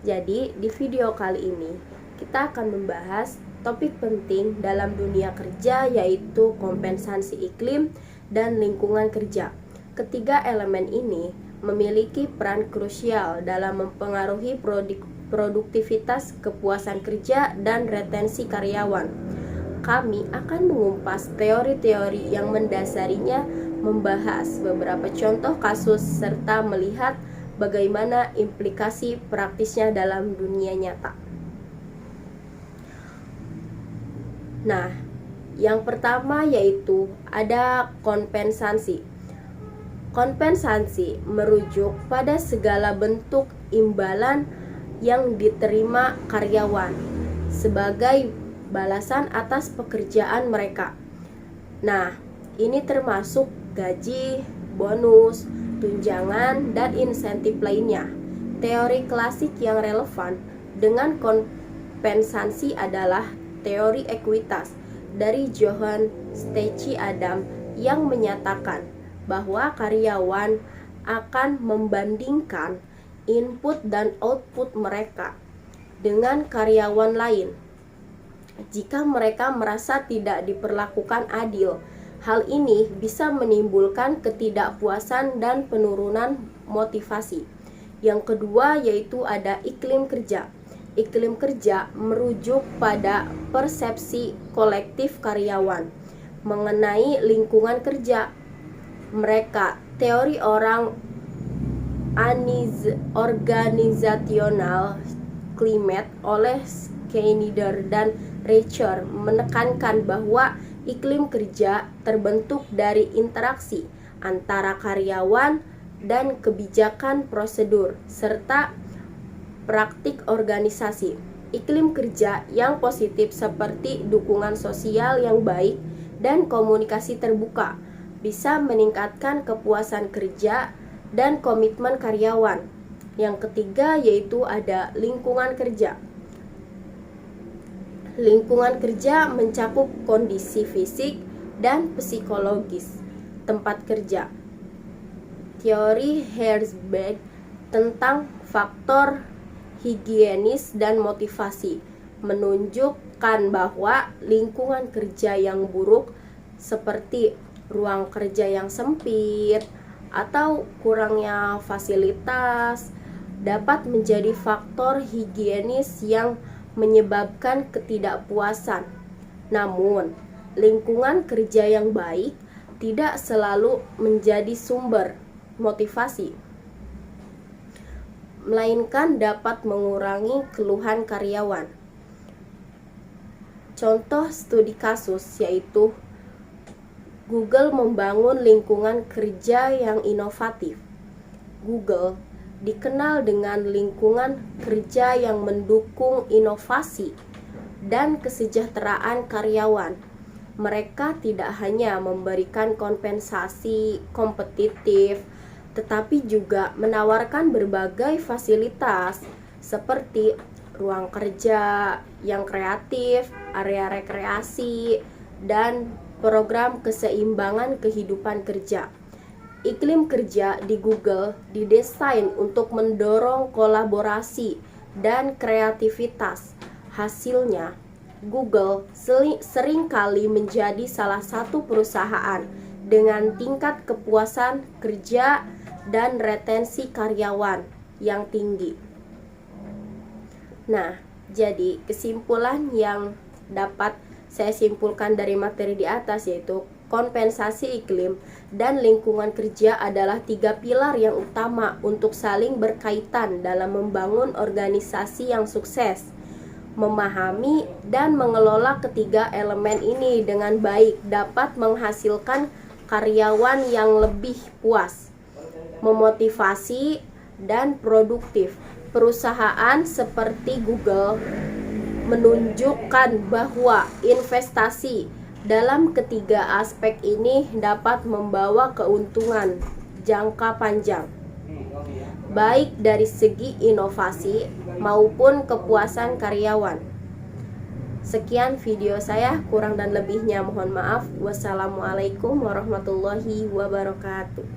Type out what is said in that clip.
Jadi, di video kali ini kita akan membahas topik penting dalam dunia kerja, yaitu kompensasi iklim dan lingkungan kerja. Ketiga elemen ini memiliki peran krusial dalam mempengaruhi produktivitas, kepuasan kerja, dan retensi karyawan. Kami akan mengupas teori-teori yang mendasarinya, membahas beberapa contoh kasus, serta melihat bagaimana implikasi praktisnya dalam dunia nyata. Nah, yang pertama yaitu ada kompensasi. Kompensasi merujuk pada segala bentuk imbalan yang diterima karyawan sebagai balasan atas pekerjaan mereka. Nah, ini termasuk gaji, bonus, tunjangan, dan insentif lainnya. Teori klasik yang relevan dengan kompensasi adalah teori ekuitas dari Johann Stacey Adam yang menyatakan bahwa karyawan akan membandingkan input dan output mereka dengan karyawan lain. Jika mereka merasa tidak diperlakukan adil, hal ini bisa menimbulkan ketidakpuasan dan penurunan motivasi. Yang kedua yaitu ada iklim kerja. Iklim kerja merujuk pada persepsi kolektif karyawan mengenai lingkungan kerja mereka. Teori organizational climate oleh Schneider dan Reicher menekankan bahwa iklim kerja terbentuk dari interaksi antara karyawan dan kebijakan prosedur serta praktik organisasi. Iklim kerja yang positif seperti dukungan sosial yang baik dan komunikasi terbuka bisa meningkatkan kepuasan kerja dan komitmen karyawan. Yang ketiga yaitu ada lingkungan kerja. Lingkungan kerja mencakup kondisi fisik dan psikologis tempat kerja. Teori Herzberg tentang faktor higienis dan motivasi menunjukkan bahwa lingkungan kerja yang buruk seperti ruang kerja yang sempit atau kurangnya fasilitas dapat menjadi faktor higienis yang menyebabkan ketidakpuasan. Namun, lingkungan kerja yang baik tidak selalu menjadi sumber motivasi, melainkan dapat mengurangi keluhan karyawan. Contoh studi kasus yaitu Google membangun lingkungan kerja yang inovatif. Google dikenal dengan lingkungan kerja yang mendukung inovasi dan kesejahteraan karyawan. Mereka tidak hanya memberikan kompensasi kompetitif, tetapi juga menawarkan berbagai fasilitas seperti ruang kerja yang kreatif, area rekreasi, dan program keseimbangan kehidupan kerja. Iklim kerja di Google didesain untuk mendorong kolaborasi dan kreativitas. Hasilnya, Google seringkali menjadi salah satu perusahaan dengan tingkat kepuasan kerja dan retensi karyawan yang tinggi. Nah, jadi kesimpulan yang dapat saya simpulkan dari materi di atas yaitu kompensasi iklim dan lingkungan kerja adalah tiga pilar yang utama untuk saling berkaitan dalam membangun organisasi yang sukses. Memahami dan mengelola ketiga elemen ini dengan baik dapat menghasilkan karyawan yang lebih puas, memotivasi, dan produktif. Perusahaan seperti Google menunjukkan bahwa investasi dalam ketiga aspek ini dapat membawa keuntungan jangka panjang, baik dari segi inovasi maupun kepuasan karyawan. Sekian video saya, kurang dan lebihnya mohon maaf. Wassalamualaikum warahmatullahi wabarakatuh.